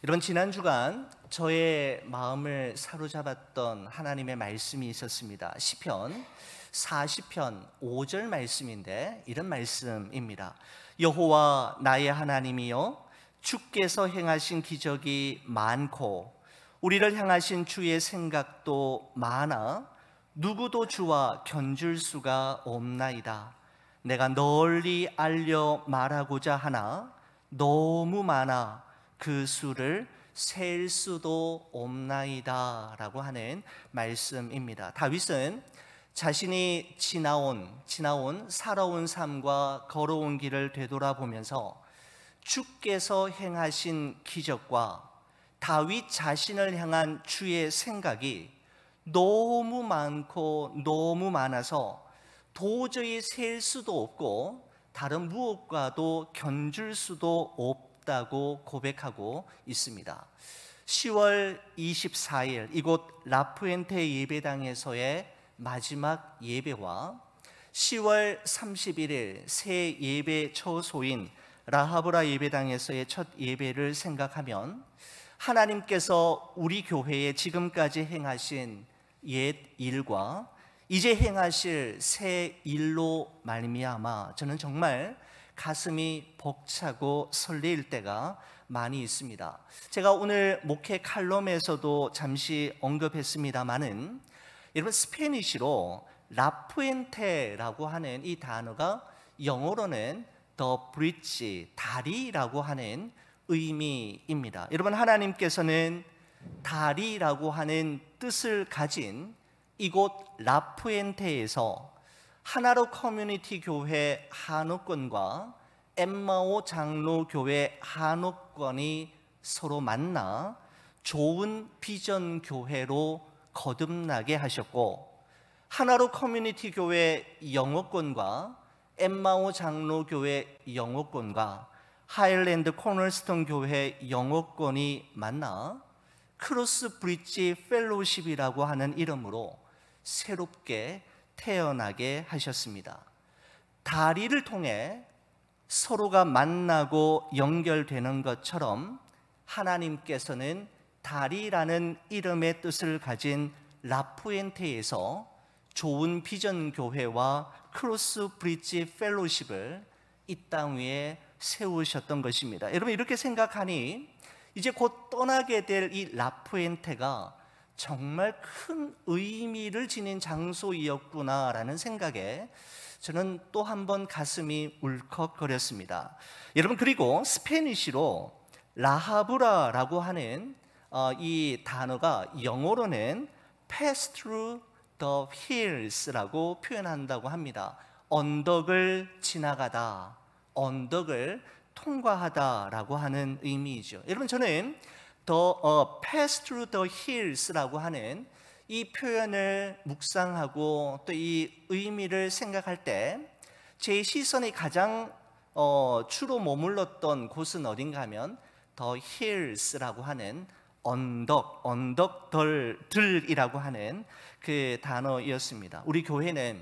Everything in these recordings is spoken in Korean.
여러분, 지난 주간 저의 마음을 사로잡았던 하나님의 말씀이 있었습니다. 시편 40편 5절 말씀인데 이런 말씀입니다. 여호와 나의 하나님이여, 주께서 행하신 기적이 많고 우리를 향하신 주의 생각도 많아 누구도 주와 견줄 수가 없나이다. 내가 널리 알려 말하고자 하나 너무 많아 그 수를 셀 수도 없나이다 라고 하는 말씀입니다. 다윗은 자신이 지나온 살아온 삶과 걸어온 길을 되돌아보면서 주께서 행하신 기적과 다윗 자신을 향한 주의 생각이 너무 많고 너무 많아서 도저히 셀 수도 없고 다른 무엇과도 견줄 수도 없다고 고백하고 있습니다. 10월 24일 이곳 라푸엔테 예배당에서의 마지막 예배와 10월 31일 새 예배 처소인 라하브라 예배당에서의 첫 예배를 생각하면 하나님께서 우리 교회에 지금까지 행하신 옛 일과 이제 행하실 새 일로 말미암아 저는 정말 가슴이 벅차고 설레일 때가 많이 있습니다. 제가 오늘 목회 칼럼에서도 잠시 언급했습니다마는 여러분, 스페니쉬로 라푸엔테라고 하는 이 단어가 영어로는 The Bridge, 다리라고 하는 의미입니다. 여러분, 하나님께서는 다리라고 하는 뜻을 가진 이곳 라푸엔테에서 하나로 커뮤니티 교회 한옥권과 엠마오 장로교회 한옥권이 서로 만나 좋은 비전 교회로 거듭나게 하셨고, 하나로 커뮤니티 교회 영어권과 엠마오 장로교회 영어권과 하일랜드 코널스톤 교회 영어권이 만나 크로스 브릿지 펠로우십이라고 하는 이름으로 새롭게 태어나게 하셨습니다. 다리를 통해 서로가 만나고 연결되는 것처럼 하나님께서는 다리라는 이름의 뜻을 가진 라푸엔테에서 좋은 비전 교회와 크로스 브릿지 펠로우십을 이 땅 위에 세우셨던 것입니다. 여러분, 이렇게 생각하니 이제 곧 떠나게 될 이 라푸엔테가 정말 큰 의미를 지닌 장소이었구나라는 생각에 저는 또 한 번 가슴이 울컥거렸습니다. 여러분, 그리고 스페니쉬로 라하브라라고 하는 이 단어가 영어로는 pass through the hills라고 표현한다고 합니다. 언덕을 지나가다, 언덕을 통과하다라고 하는 의미이죠. 여러분, 저는 pass through the hills라고 하는 이 표현을 묵상하고 또 이 의미를 생각할 때 제 시선이 가장 주로 머물렀던 곳은 어딘가 하면 the hills라고 하는 언덕들이라고 하는 그 단어였습니다. 우리 교회는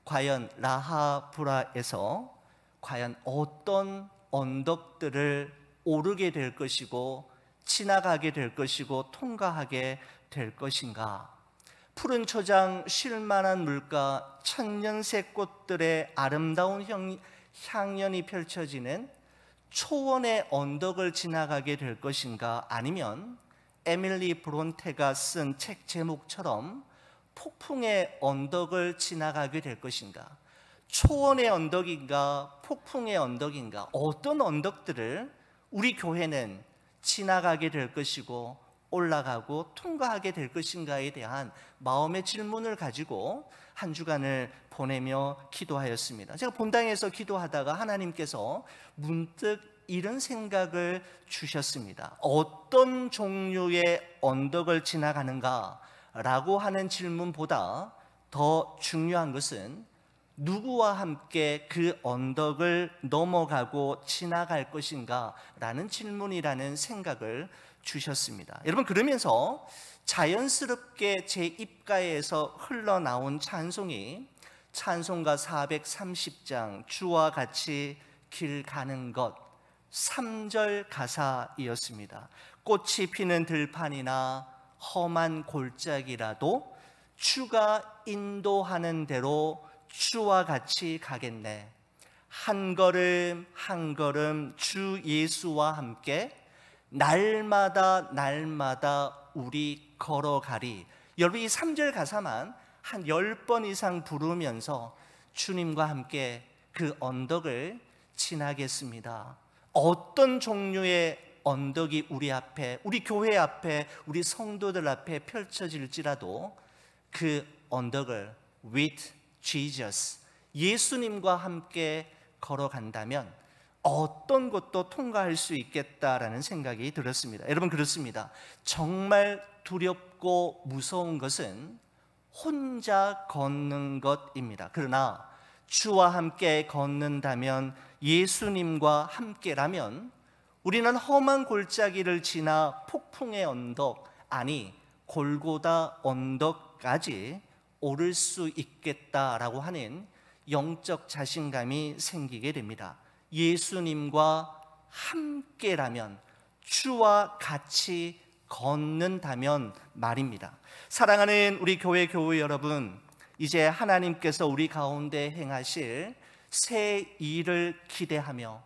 과연 라하브라에서 과연 어떤 언덕들을 오르게 될 것이고 지나가게 될 것이고 통과하게 될 것인가? 푸른 초장, 쉴만한 물가, 천년새 꽃들의 아름다운 향연이 펼쳐지는 초원의 언덕을 지나가게 될 것인가? 아니면 에밀리 브론테가 쓴 책 제목처럼 폭풍의 언덕을 지나가게 될 것인가? 초원의 언덕인가? 폭풍의 언덕인가? 어떤 언덕들을 우리 교회는 지나가게 될 것이고 올라가고 통과하게 될 것인가에 대한 마음의 질문을 가지고 한 주간을 보내며 기도하였습니다. 제가 본당에서 기도하다가 하나님께서 문득 이런 생각을 주셨습니다. 어떤 종류의 언덕을 지나가는가 라고 하는 질문보다 더 중요한 것은 누구와 함께 그 언덕을 넘어가고 지나갈 것인가 라는 질문이라는 생각을 주셨습니다. 여러분, 그러면서 자연스럽게 제 입가에서 흘러나온 찬송이 찬송가 430장 주와 같이 길 가는 것 3절 가사이었습니다. 꽃이 피는 들판이나 험한 골짜기라도 주가 인도하는 대로 주와 같이 가겠네. 한 걸음 한 걸음 주 예수와 함께 날마다 날마다 우리 걸어가리. 여러분, 이 3절 가사만 한 10번 이상 부르면서 주님과 함께 그 언덕을 지나겠습니다. 어떤 종류의 언덕이 우리 앞에, 우리 교회 앞에, 우리 성도들 앞에 펼쳐질지라도 그 언덕을 with Jesus, 예수님과 함께 걸어간다면 어떤 것도 통과할 수 있겠다라는 생각이 들었습니다. 여러분, 그렇습니다. 정말 두렵고 무서운 것은 혼자 걷는 것입니다. 그러나 주와 함께 걷는다면, 예수님과 함께라면 우리는 험한 골짜기를 지나 폭풍의 언덕, 아니 골고다 언덕까지 오를 수 있겠다라고 하는 영적 자신감이 생기게 됩니다. 예수님과 함께라면, 주와 같이 걷는다면 말입니다. 사랑하는 우리 교회 여러분, 이제 하나님께서 우리 가운데 행하실 새 일을 기대하며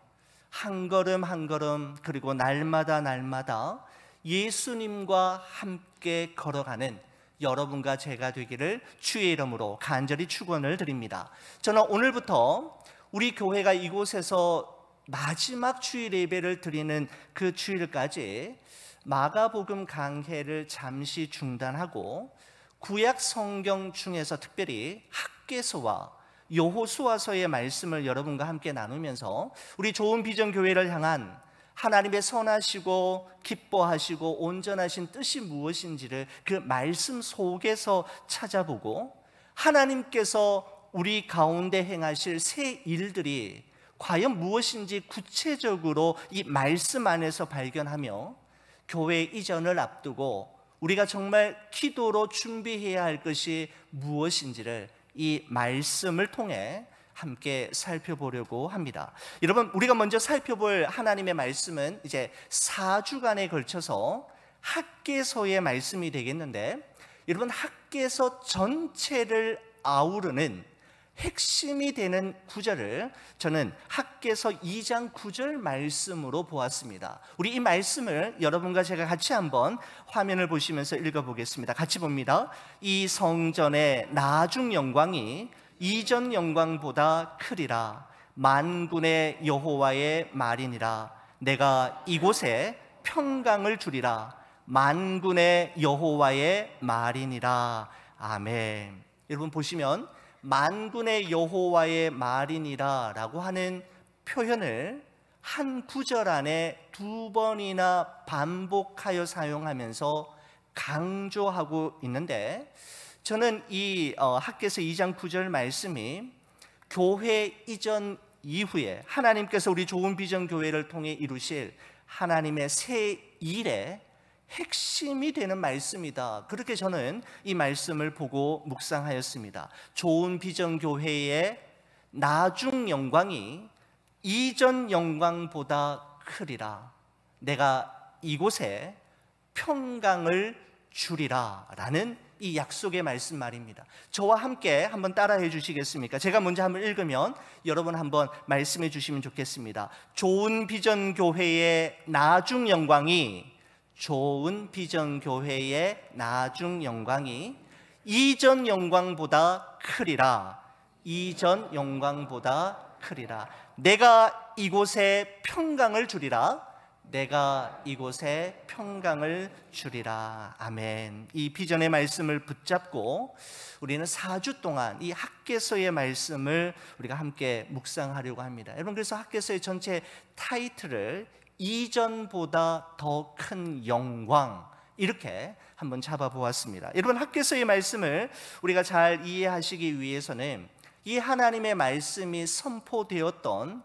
한 걸음 한 걸음, 그리고 날마다 날마다 예수님과 함께 걸어가는 여러분과 제가 되기를 주의 이름으로 간절히 축원을 드립니다. 저는 오늘부터 우리 교회가 이곳에서 마지막 주일 예배를 드리는 그 주일까지 마가복음 강해를 잠시 중단하고 구약 성경 중에서 특별히 학개서와 여호수아서의 말씀을 여러분과 함께 나누면서 우리 좋은 비전 교회를 향한 하나님의 선하시고 기뻐하시고 온전하신 뜻이 무엇인지를 그 말씀 속에서 찾아보고, 하나님께서 우리 가운데 행하실 새 일들이 과연 무엇인지 구체적으로 이 말씀 안에서 발견하며, 교회 이전을 앞두고 우리가 정말 기도로 준비해야 할 것이 무엇인지를 이 말씀을 통해 함께 살펴보려고 합니다. 여러분, 우리가 먼저 살펴볼 하나님의 말씀은 이제 4주간에 걸쳐서 학개서의 말씀이 되겠는데, 여러분, 학개서 전체를 아우르는 핵심이 되는 구절을 저는 학개서 2장 9절 말씀으로 보았습니다. 우리 이 말씀을 여러분과 제가 같이 한번 화면을 보시면서 읽어보겠습니다. 같이 봅니다. 이 성전의 나중 영광이 이전 영광보다 크리라. 만군의 여호와의 말이니라. 내가 이곳에 평강을 주리라. 만군의 여호와의 말이니라. 아멘. 여러분 보시면 만군의 여호와의 말이니라 라고 하는 표현을 한 구절 안에 2번이나 반복하여 사용하면서 강조하고 있는데, 저는 이 학개서 2장 9절 말씀이 교회 이전 이후에 하나님께서 우리 좋은 비전 교회를 통해 이루실 하나님의 새 일의 핵심이 되는 말씀이다, 그렇게 저는 이 말씀을 보고 묵상하였습니다. 좋은 비전 교회의 나중 영광이 이전 영광보다 크리라. 내가 이곳에 평강을 주리라 라는 이 약속의 말씀 말입니다. 저와 함께 한번 따라해 주시겠습니까? 제가 먼저 한번 읽으면 여러분 한번 말씀해 주시면 좋겠습니다. 좋은 비전 교회의 나중 영광이, 좋은 비전 교회의 나중 영광이 이전 영광보다 크리라. 이전 영광보다 크리라. 내가 이곳에 평강을 주리라. 내가 이곳에 평강을 주리라. 아멘. 이 비전의 말씀을 붙잡고 우리는 4주 동안 이 학개서의 말씀을 우리가 함께 묵상하려고 합니다. 여러분, 그래서 학개서의 전체 타이틀을 이전보다 더 큰 영광, 이렇게 한번 잡아보았습니다. 여러분, 학개서의 말씀을 우리가 잘 이해하시기 위해서는 이 하나님의 말씀이 선포되었던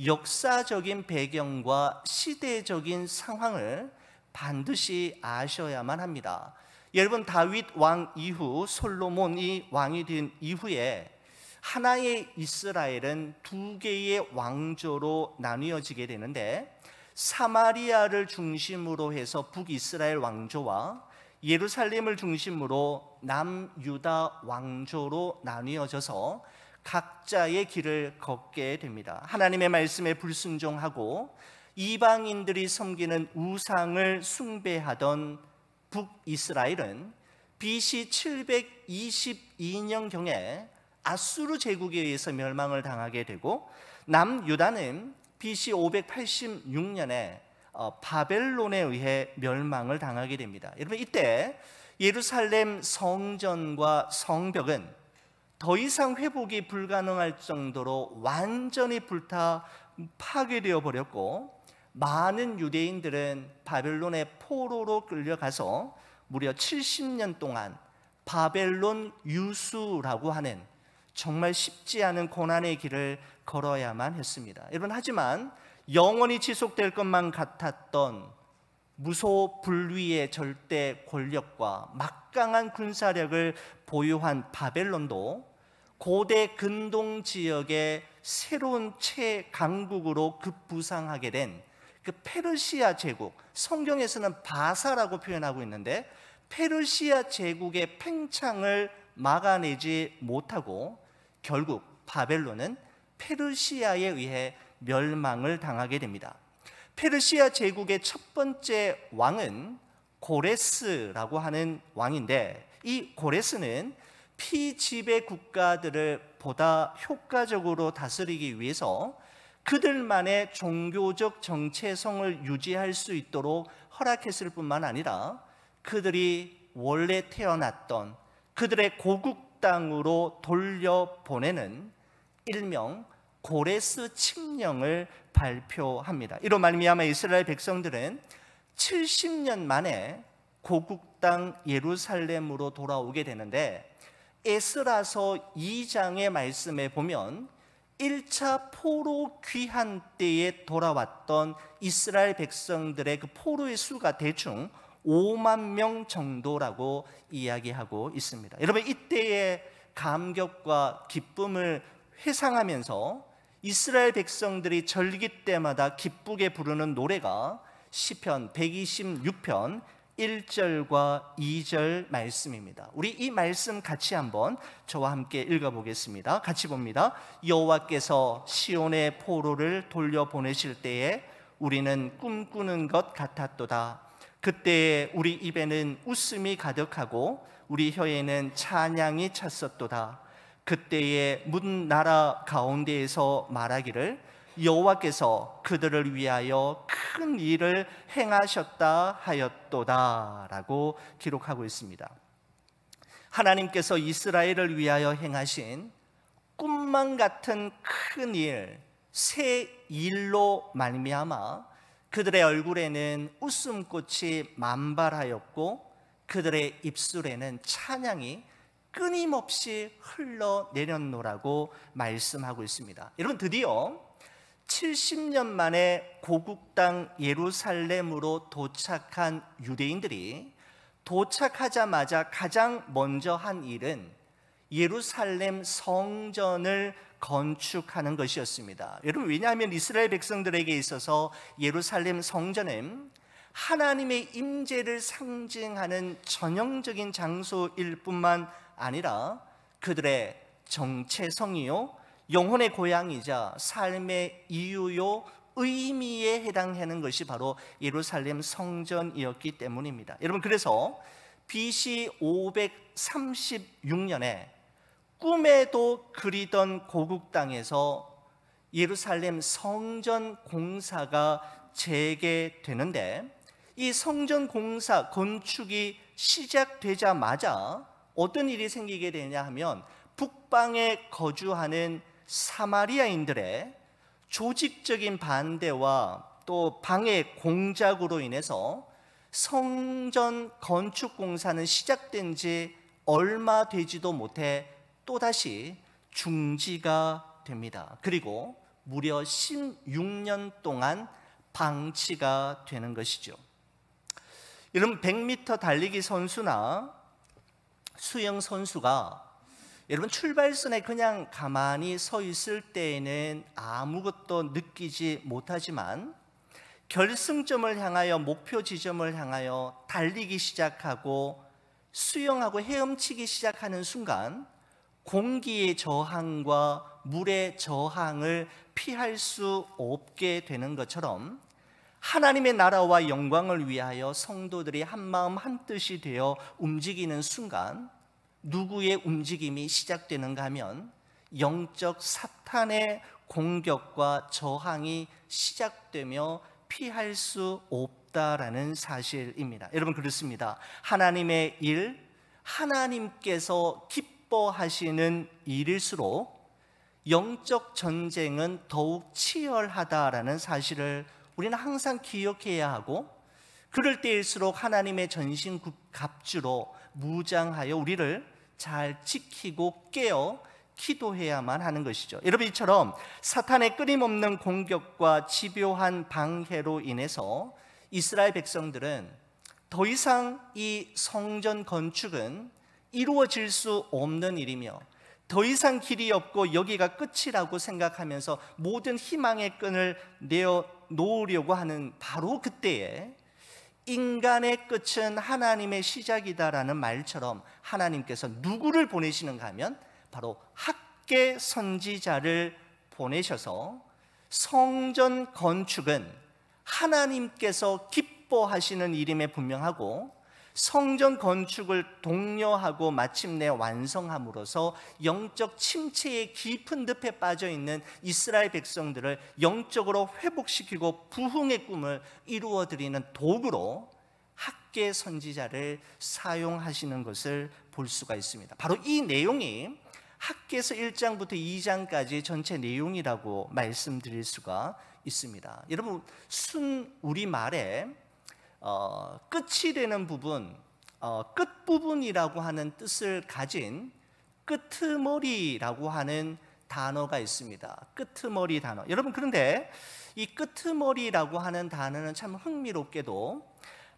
역사적인 배경과 시대적인 상황을 반드시 아셔야만 합니다. 여러분, 다윗 왕 이후 솔로몬이 왕이 된 이후에 하나의 이스라엘은 2개의 왕조로 나뉘어지게 되는데, 사마리아를 중심으로 해서 북이스라엘 왕조와 예루살렘을 중심으로 남유다 왕조로 나뉘어져서 각자의 길을 걷게 됩니다. 하나님의 말씀에 불순종하고 이방인들이 섬기는 우상을 숭배하던 북이스라엘은 BC 722년경에 아수르 제국에 의해서 멸망을 당하게 되고, 남유다는 BC 586년에 바벨론에 의해 멸망을 당하게 됩니다. 여러분, 이때 예루살렘 성전과 성벽은 더 이상 회복이 불가능할 정도로 완전히 불타 파괴되어 버렸고, 많은 유대인들은 바벨론의 포로로 끌려가서 무려 70년 동안 바벨론 유수라고 하는 정말 쉽지 않은 고난의 길을 걸어야만 했습니다. 여러분, 하지만 영원히 지속될 것만 같았던 무소불위의 절대 권력과 막강한 군사력을 보유한 바벨론도 고대 근동 지역의 새로운 최강국으로 급부상하게 된 그 페르시아 제국, 성경에서는 바사라고 표현하고 있는데, 페르시아 제국의 팽창을 막아내지 못하고 결국 바벨론은 페르시아에 의해 멸망을 당하게 됩니다. 페르시아 제국의 첫 번째 왕은 고레스라고 하는 왕인데, 이 고레스는 피지배 국가들을 보다 효과적으로 다스리기 위해서 그들만의 종교적 정체성을 유지할 수 있도록 허락했을 뿐만 아니라 그들이 원래 태어났던 그들의 고국 땅으로 돌려보내는 일명 고레스 칙령을 발표합니다. 이로 말미암아 이스라엘 백성들은 70년 만에 고국 땅 예루살렘으로 돌아오게 되는데, 에스라서 2장의 말씀에 보면 1차 포로 귀환 때에 돌아왔던 이스라엘 백성들의 그 포로의 수가 대충 5만 명 정도라고 이야기하고 있습니다. 여러분, 이때의 감격과 기쁨을 회상하면서 이스라엘 백성들이 절기 때마다 기쁘게 부르는 노래가 시편 126편 1절과 2절 말씀입니다. 우리 이 말씀 같이 한번 저와 함께 읽어보겠습니다. 같이 봅니다. 여호와께서 시온의 포로를 돌려보내실 때에 우리는 꿈꾸는 것 같았도다. 그때에 우리 입에는 웃음이 가득하고 우리 혀에는 찬양이 찼었도다. 그때에 문 나라 가운데에서 말하기를 여호와께서 그들을 위하여 큰 일을 행하셨다 하였도다 라고 기록하고 있습니다. 하나님께서 이스라엘을 위하여 행하신 꿈만 같은 큰 일, 새 일로 말미암아 그들의 얼굴에는 웃음꽃이 만발하였고 그들의 입술에는 찬양이 끊임없이 흘러내렸노라고 말씀하고 있습니다. 여러분, 드디어 70년 만에 고국 땅 예루살렘으로 도착한 유대인들이 도착하자마자 가장 먼저 한 일은 예루살렘 성전을 건축하는 것이었습니다. 여러분, 왜냐하면 이스라엘 백성들에게 있어서 예루살렘 성전은 하나님의 임재를 상징하는 전형적인 장소일 뿐만 아니라 그들의 정체성이요, 영혼의 고향이자 삶의 이유요, 의미에 해당하는 것이 바로 예루살렘 성전이었기 때문입니다. 여러분, 그래서 BC 536년에 꿈에도 그리던 고국 땅에서 예루살렘 성전 공사가 재개되는데, 이 성전 공사 건축이 시작되자마자 어떤 일이 생기게 되냐 하면 북방에 거주하는 사마리아인들의 조직적인 반대와 또 방해 공작으로 인해서 성전 건축 공사는 시작된 지 얼마 되지도 못해 또다시 중지가 됩니다. 그리고 무려 16년 동안 방치가 되는 것이죠. 여러분, 100m 달리기 선수나 수영 선수가 여러분 출발선에 그냥 가만히 서 있을 때에는 아무것도 느끼지 못하지만 결승점을 향하여, 목표 지점을 향하여 달리기 시작하고 수영하고 헤엄치기 시작하는 순간 공기의 저항과 물의 저항을 피할 수 없게 되는 것처럼 하나님의 나라와 영광을 위하여 성도들이 한마음 한뜻이 되어 움직이는 순간 누구의 움직임이 시작되는가 하면 영적 사탄의 공격과 저항이 시작되며 피할 수 없다라는 사실입니다. 여러분, 그렇습니다. 하나님의 일, 하나님께서 기뻐하시는 일일수록 영적 전쟁은 더욱 치열하다라는 사실을 우리는 항상 기억해야 하고, 그럴 때일수록 하나님의 전신갑주로 무장하여 우리를 잘 지키고 깨어 기도해야만 하는 것이죠. 여러분, 이처럼 사탄의 끊임없는 공격과 집요한 방해로 인해서 이스라엘 백성들은 더 이상 이 성전 건축은 이루어질 수 없는 일이며 더 이상 길이 없고 여기가 끝이라고 생각하면서 모든 희망의 끈을 내어 놓으려고 하는 바로 그때에 인간의 끝은 하나님의 시작이다라는 말처럼 하나님께서 누구를 보내시는가 하면 바로 학개 선지자를 보내셔서 성전 건축은 하나님께서 기뻐하시는 일임에 분명하고 성전 건축을 독려하고 마침내 완성함으로써 영적 침체의 깊은 늪에 빠져있는 이스라엘 백성들을 영적으로 회복시키고 부흥의 꿈을 이루어드리는 도구로 학개 선지자를 사용하시는 것을 볼 수가 있습니다. 바로 이 내용이 학개서 1장부터 2장까지 전체 내용이라고 말씀드릴 수가 있습니다. 여러분, 순 우리말에 끝이 되는 부분, 끝부분이라고 하는 뜻을 가진 끄트머리라고 하는 단어가 있습니다. 끄트머리 단어. 여러분, 그런데 이 끄트머리라고 하는 단어는 참 흥미롭게도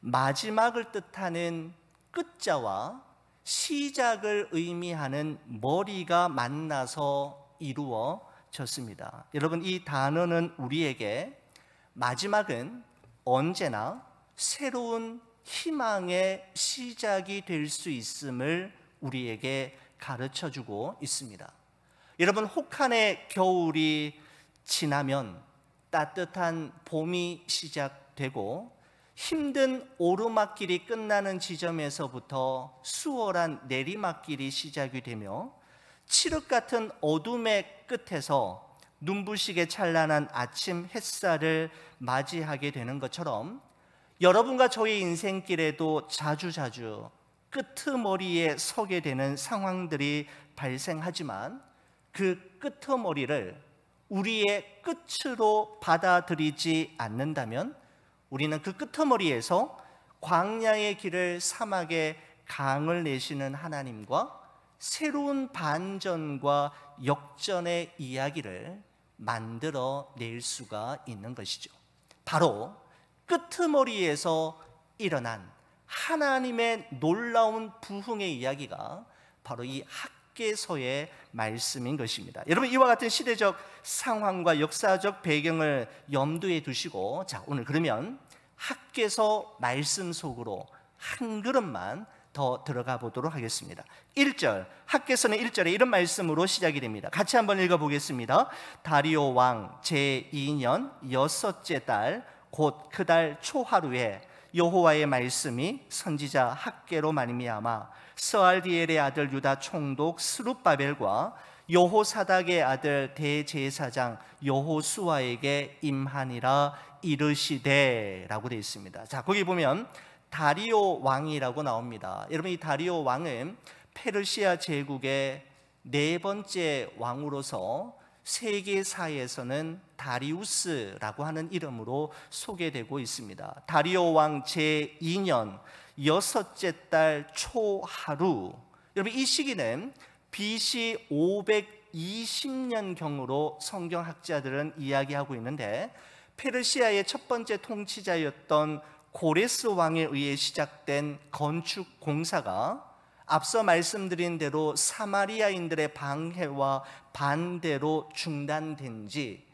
마지막을 뜻하는 끝자와 시작을 의미하는 머리가 만나서 이루어졌습니다. 여러분, 이 단어는 우리에게 마지막은 언제나 새로운 희망의 시작이 될 수 있음을 우리에게 가르쳐주고 있습니다. 여러분, 혹한의 겨울이 지나면 따뜻한 봄이 시작되고 힘든 오르막길이 끝나는 지점에서부터 수월한 내리막길이 시작이 되며 칠흑 같은 어둠의 끝에서 눈부시게 찬란한 아침 햇살을 맞이하게 되는 것처럼 여러분과 저의 인생길에도 자주자주 끄트머리에 서게 되는 상황들이 발생하지만 그 끄트머리를 우리의 끝으로 받아들이지 않는다면 우리는 그 끄트머리에서 광야의 길을 사막에 강을 내시는 하나님과 새로운 반전과 역전의 이야기를 만들어 낼 수가 있는 것이죠. 바로 끄트머리에서 일어난 하나님의 놀라운 부흥의 이야기가 바로 이 학개서의 말씀인 것입니다. 여러분, 이와 같은 시대적 상황과 역사적 배경을 염두에 두시고, 자, 오늘 그러면 학개서 말씀 속으로 한 걸음만 더 들어가 보도록 하겠습니다. 1절, 학개서는 1절에 이런 말씀으로 시작이 됩니다. 같이 한번 읽어보겠습니다. 다리오 왕 제2년 여섯째 달 곧 그 달 초하루에 여호와의 말씀이 선지자 학개로 말미암아 스알디엘의 아들 유다 총독 스룹바벨과 여호사닥의 아들 대제사장 여호수아에게 임하니라 이르시되라고 되어 있습니다. 자, 거기 보면 다리오 왕이라고 나옵니다. 여러분, 이 다리오 왕은 페르시아 제국의 네 번째 왕으로서 세계사에서는 다리우스라고 하는 이름으로 소개되고 있습니다. 다리오 왕 제2년 여섯째 달 초하루, 여러분, 이 시기는 BC 520년경으로 성경학자들은 이야기하고 있는데 페르시아의 첫 번째 통치자였던 고레스 왕에 의해 시작된 건축 공사가 앞서 말씀드린 대로 사마리아인들의 방해와 반대로 중단된 지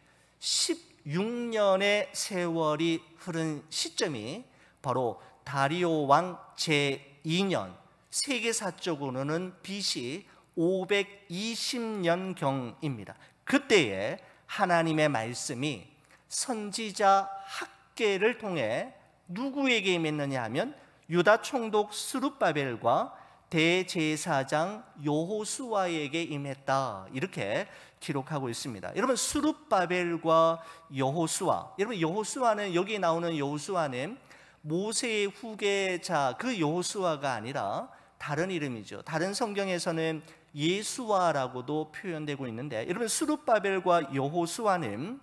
16년의 세월이 흐른 시점이 바로 다리오 왕 제2년, 세계사적으로는 BC 520년경입니다. 그때에 하나님의 말씀이 선지자 학개를 통해 누구에게 임했느냐 하면 유다 총독 스룹바벨과 대제사장 여호수아에게 임했다, 이렇게 기록하고 있습니다. 여러분, 스룹바벨과 여호수아, 여러분 여호수아는, 여기 나오는 여호수아는 모세의 후계자 그 여호수아가 아니라 다른 이름이죠. 다른 성경에서는 예수아라고도 표현되고 있는데, 여러분 스룹바벨과 여호수아는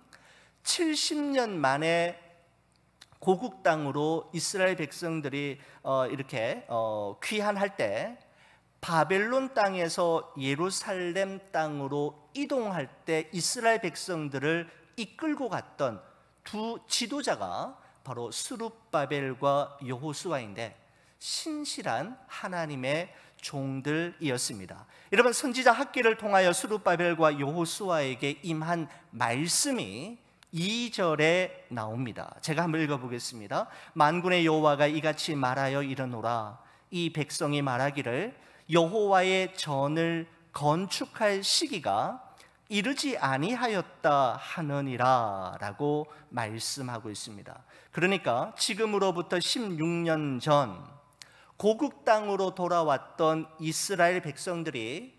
70년 만에 고국 땅으로 이스라엘 백성들이 이렇게 귀환할 때, 바벨론 땅에서 예루살렘 땅으로 이동할 때 이스라엘 백성들을 이끌고 갔던 두 지도자가 바로 스룹바벨과 여호수아인데, 신실한 하나님의 종들이었습니다. 여러분, 선지자 학개를 통하여 스룹바벨과 여호수아에게 임한 말씀이 2절에 나옵니다. 제가 한번 읽어보겠습니다. 만군의 여호와가 이같이 말하여 이르노라. 이 백성이 말하기를 여호와의 전을 건축할 시기가 이르지 아니하였다 하느니라 라고 말씀하고 있습니다. 그러니까 지금으로부터 16년 전 고국 땅으로 돌아왔던 이스라엘 백성들이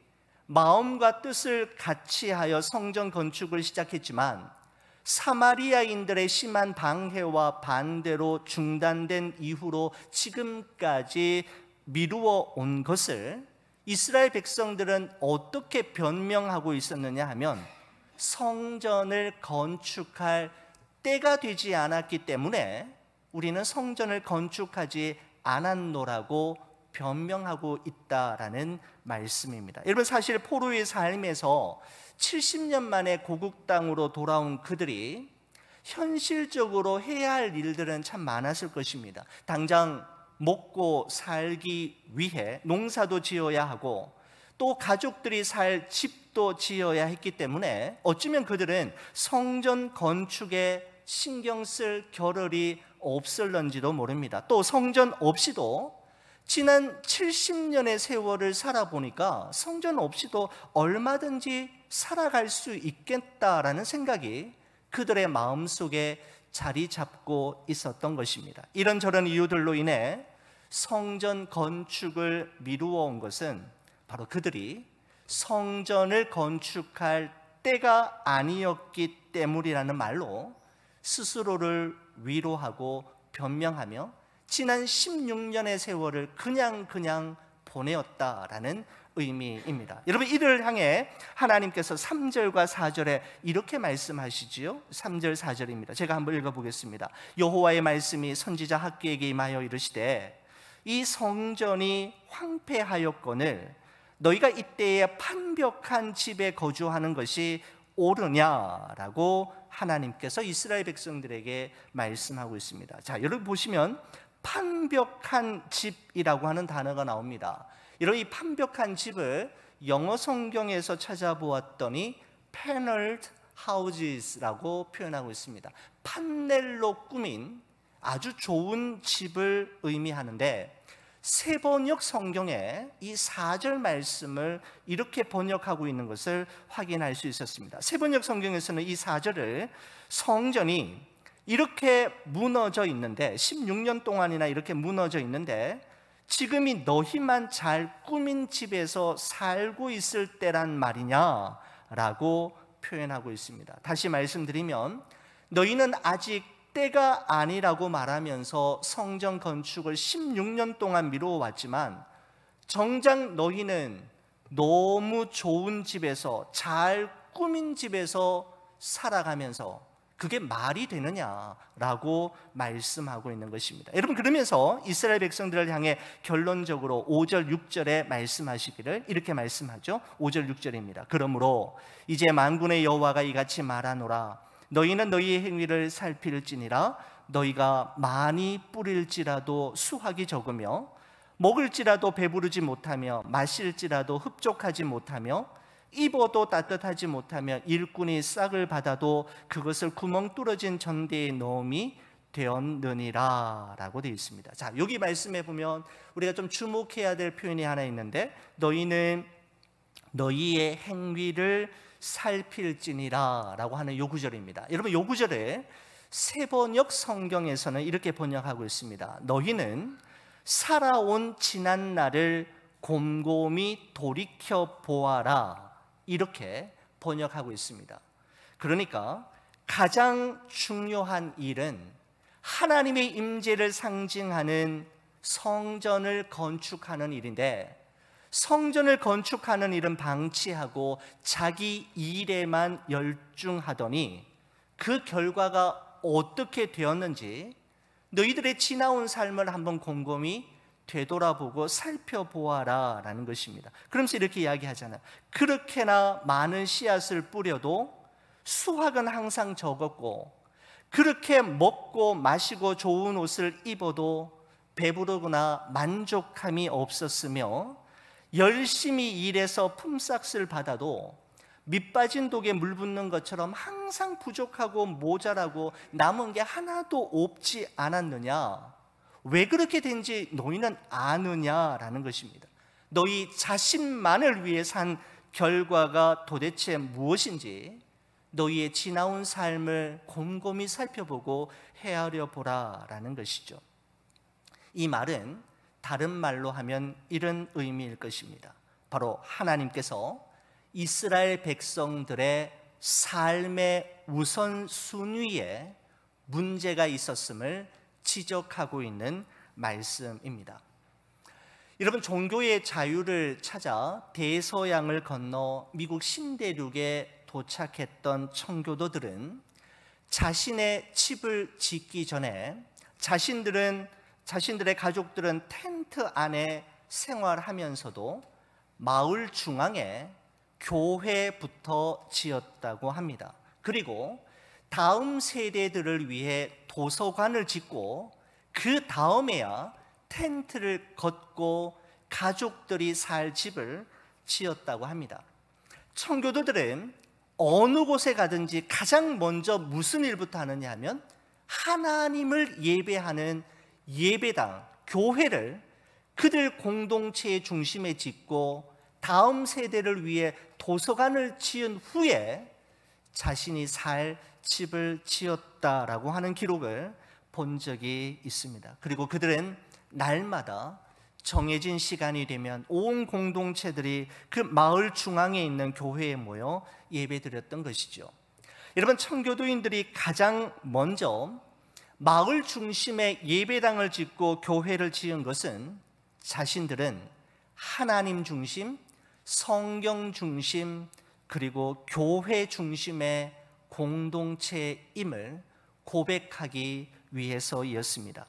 마음과 뜻을 같이하여 성전 건축을 시작했지만, 사마리아인들의 심한 방해와 반대로 중단된 이후로 지금까지 미루어 온 것을 이스라엘 백성들은 어떻게 변명하고 있었느냐 하면, 성전을 건축할 때가 되지 않았기 때문에 우리는 성전을 건축하지 않았노라고 변명하고 있다라는 말씀입니다. 여러분, 사실 포로의 삶에서 70년 만에 고국 땅으로 돌아온 그들이 현실적으로 해야 할 일들은 참 많았을 것입니다. 당장 먹고 살기 위해 농사도 지어야 하고, 또 가족들이 살 집도 지어야 했기 때문에 어쩌면 그들은 성전 건축에 신경 쓸 겨를이 없을런지도 모릅니다. 또 성전 없이도 지난 70년의 세월을 살아보니까 성전 없이도 얼마든지 살아갈 수 있겠다라는 생각이 그들의 마음속에 자리 잡고 있었던 것입니다. 이런저런 이유들로 인해 성전 건축을 미루어 온 것은 바로 그들이 성전을 건축할 때가 아니었기 때문이라는 말로 스스로를 위로하고 변명하며 지난 16년의 세월을 그냥 보내었다라는 의미입니다. 여러분, 이를 향해 하나님께서 3절과 4절에 이렇게 말씀하시지요. 3절 4절입니다. 제가 한번 읽어보겠습니다. 여호와의 말씀이 선지자 학개에게 임하여 이르시되, 이 성전이 황폐하였거늘 너희가 이때에 판벽한 집에 거주하는 것이 옳으냐라고 하나님께서 이스라엘 백성들에게 말씀하고 있습니다. 자, 여러분 보시면 판벽한 집이라고 하는 단어가 나옵니다. 이런 이 판벽한 집을 영어 성경에서 찾아보았더니 paneled houses라고 표현하고 있습니다. 판넬로 꾸민 아주 좋은 집을 의미하는데, 세번역 성경에 이 4절 말씀을 이렇게 번역하고 있는 것을 확인할 수 있었습니다. 세번역 성경에서는 이 4절을 성전이 이렇게 무너져 있는데, 16년 동안이나 이렇게 무너져 있는데 지금이 너희만 잘 꾸민 집에서 살고 있을 때란 말이냐라고 표현하고 있습니다. 다시 말씀드리면, 너희는 아직 때가 아니라고 말하면서 성전 건축을 16년 동안 미루어 왔지만, 정작 너희는 너무 좋은 집에서, 잘 꾸민 집에서 살아가면서 그게 말이 되느냐라고 말씀하고 있는 것입니다. 여러분, 그러면서 이스라엘 백성들을 향해 결론적으로 5절 6절에 말씀하시기를 이렇게 말씀하죠. 5절 6절입니다. 그러므로 이제 만군의 여호와가 이같이 말하노라. 너희는 너희의 행위를 살필지니라. 너희가 많이 뿌릴지라도 수확이 적으며, 먹을지라도 배부르지 못하며, 마실지라도 흡족하지 못하며, 입어도 따뜻하지 못하면 일꾼이 싹을 받아도 그것을 구멍 뚫어진 전대에 넣음이 되었느니라 라고 되어 있습니다. 자, 여기 말씀해 보면 우리가 좀 주목해야 될 표현이 하나 있는데, 너희는 너희의 행위를 살필지니라 라고 하는 요 구절입니다. 여러분, 요 구절에 세번역 성경에서는 이렇게 번역하고 있습니다. 너희는 살아온 지난 날을 곰곰이 돌이켜 보아라, 이렇게 번역하고 있습니다. 그러니까 가장 중요한 일은 하나님의 임재를 상징하는 성전을 건축하는 일인데, 성전을 건축하는 일은 방치하고 자기 일에만 열중하더니 그 결과가 어떻게 되었는지 너희들의 지나온 삶을 한번 곰곰이 되돌아보고 살펴보아라 라는 것입니다. 그러면서 이렇게 이야기하잖아요. 그렇게나 많은 씨앗을 뿌려도 수확은 항상 적었고, 그렇게 먹고 마시고 좋은 옷을 입어도 배부르거나 만족함이 없었으며, 열심히 일해서 품삯을 받아도 밑빠진 독에 물 붓는 것처럼 항상 부족하고 모자라고 남은 게 하나도 없지 않았느냐? 왜 그렇게 된지 너희는 아느냐라는 것입니다. 너희 자신만을 위해 산 결과가 도대체 무엇인지 너희의 지나온 삶을 곰곰이 살펴보고 헤아려 보라라는 것이죠. 이 말은 다른 말로 하면 이런 의미일 것입니다. 바로 하나님께서 이스라엘 백성들의 삶의 우선순위에 문제가 있었음을 지적하고 있는 말씀입니다. 여러분, 종교의 자유를 찾아 대서양을 건너 미국 신대륙에 도착했던 청교도들은 자신의 집을 짓기 전에 자신들의 가족들은 텐트 안에 생활하면서도 마을 중앙에 교회부터 지었다고 합니다. 그리고 다음 세대들을 위해 도서관을 짓고 그 다음에야 텐트를 걷고 가족들이 살 집을 지었다고 합니다. 청교도들은 어느 곳에 가든지 가장 먼저 무슨 일부터 하느냐 하면 하나님을 예배하는 예배당, 교회를 그들 공동체의 중심에 짓고 다음 세대를 위해 도서관을 지은 후에 자신이 살 집을 지었다라고 하는 기록을 본 적이 있습니다. 그리고 그들은 날마다 정해진 시간이 되면 온 공동체들이 그 마을 중앙에 있는 교회에 모여 예배드렸던 것이죠. 여러분, 청교도인들이 가장 먼저 마을 중심에 예배당을 짓고 교회를 지은 것은 자신들은 하나님 중심, 성경 중심, 그리고 교회 중심의 공동체임을 고백하기 위해서이었습니다.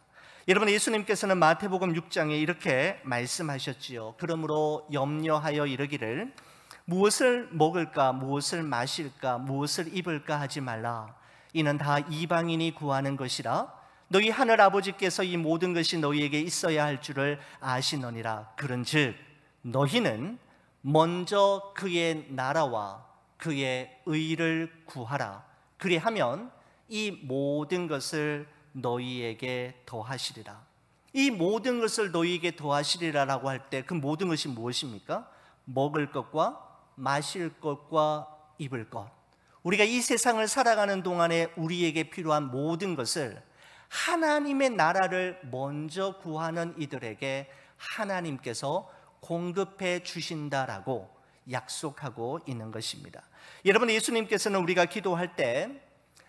여러분, 예수님께서는 마태복음 6장에 이렇게 말씀하셨지요. 그러므로 염려하여 이르기를 무엇을 먹을까, 무엇을 마실까, 무엇을 입을까 하지 말라. 이는 다 이방인이 구하는 것이라. 너희 하늘 아버지께서 이 모든 것이 너희에게 있어야 할 줄을 아시느니라. 그런즉 너희는 먼저 그의 나라와 그의 의를 구하라. 그리하면 이 모든 것을 너희에게 더하시리라. 이 모든 것을 너희에게 더하시리라라고 할 때 그 모든 것이 무엇입니까? 먹을 것과 마실 것과 입을 것. 우리가 이 세상을 살아가는 동안에 우리에게 필요한 모든 것을 하나님의 나라를 먼저 구하는 이들에게 하나님께서 공급해 주신다라고 약속하고 있는 것입니다. 여러분, 예수님께서는 우리가 기도할 때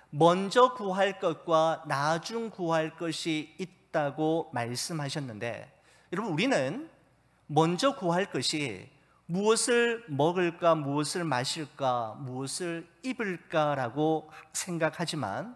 먼저 구할 것과 나중 구할 것이 있다고 말씀하셨는데, 여러분, 우리는 먼저 구할 것이 무엇을 먹을까, 무엇을 마실까, 무엇을 입을까라고 생각하지만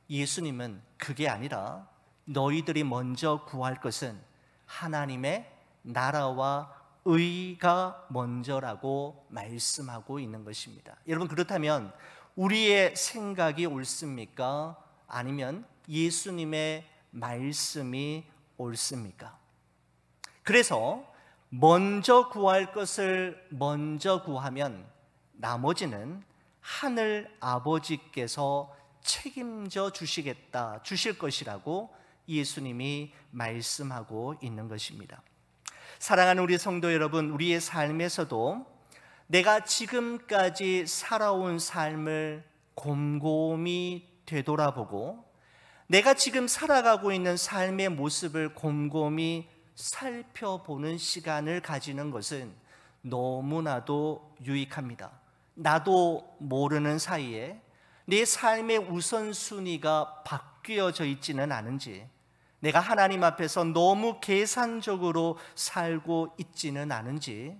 예수님은 그게 아니라 너희들이 먼저 구할 것은 하나님의 나라와 의가 먼저라고 말씀하고 있는 것입니다. 여러분, 그렇다면 우리의 생각이 옳습니까? 아니면 예수님의 말씀이 옳습니까? 그래서 먼저 구할 것을 먼저 구하면 나머지는 하늘 아버지께서 책임져 주실 것이라고 예수님이 말씀하고 있는 것입니다. 사랑하는 우리 성도 여러분, 우리의 삶에서도 내가 지금까지 살아온 삶을 곰곰이 되돌아보고 내가 지금 살아가고 있는 삶의 모습을 곰곰이 살펴보는 시간을 가지는 것은 너무나도 유익합니다. 나도 모르는 사이에 내 삶의 우선순위가 바뀌어져 있지는 않은지, 내가 하나님 앞에서 너무 계산적으로 살고 있지는 않은지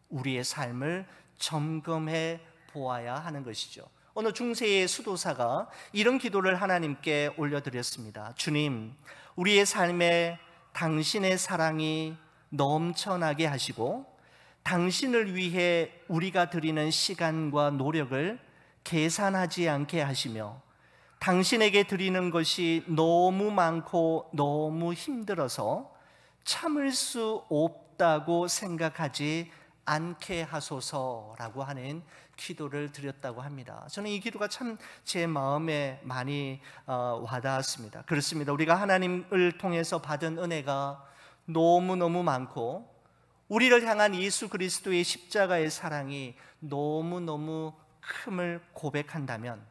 우리의 삶을 점검해 보아야 하는 것이죠. 어느 중세의 수도사가 이런 기도를 하나님께 올려드렸습니다. 주님, 우리의 삶에 당신의 사랑이 넘쳐나게 하시고 당신을 위해 우리가 드리는 시간과 노력을 계산하지 않게 하시며 당신에게 드리는 것이 너무 많고 너무 힘들어서 참을 수 없다고 생각하지 않게 하소서라고 하는 기도를 드렸다고 합니다. 저는 이 기도가 참 제 마음에 많이 와닿았습니다. 그렇습니다. 우리가 하나님을 통해서 받은 은혜가 너무너무 많고 우리를 향한 예수 그리스도의 십자가의 사랑이 너무너무 큼을 고백한다면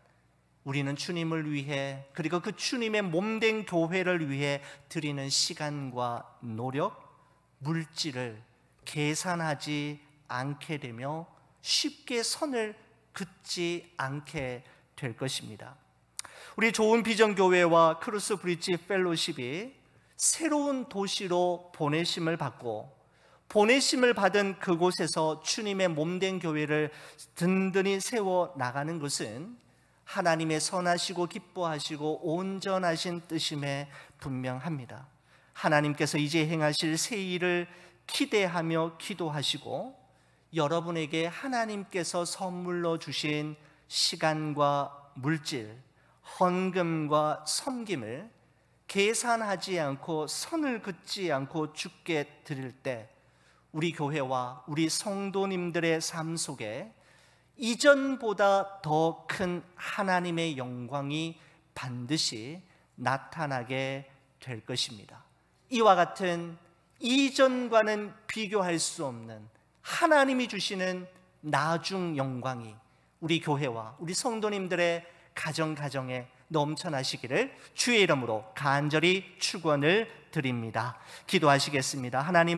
우리는 주님을 위해, 그리고 그 주님의 몸된 교회를 위해 드리는 시간과 노력, 물질을 계산하지 않게 되며 쉽게 선을 긋지 않게 될 것입니다. 우리 좋은 비전교회와 크루스 브릿지 펠로십이 새로운 도시로 보내심을 받고 보내심을 받은 그곳에서 주님의 몸된 교회를 든든히 세워 나가는 것은 하나님의 선하시고 기뻐하시고 온전하신 뜻임에 분명합니다. 하나님께서 이제 행하실 새 일을 기대하며 기도하시고 여러분에게 하나님께서 선물로 주신 시간과 물질, 헌금과 섬김을 계산하지 않고 선을 긋지 않고 주께 드릴 때 우리 교회와 우리 성도님들의 삶 속에 이전보다 더 큰 하나님의 영광이 반드시 나타나게 될 것입니다. 이와 같은 이전과는 비교할 수 없는 하나님이 주시는 나중 영광이 우리 교회와 우리 성도님들의 가정에 넘쳐나시기를 주의 이름으로 간절히 축원을 드립니다. 기도하시겠습니다. 하나님,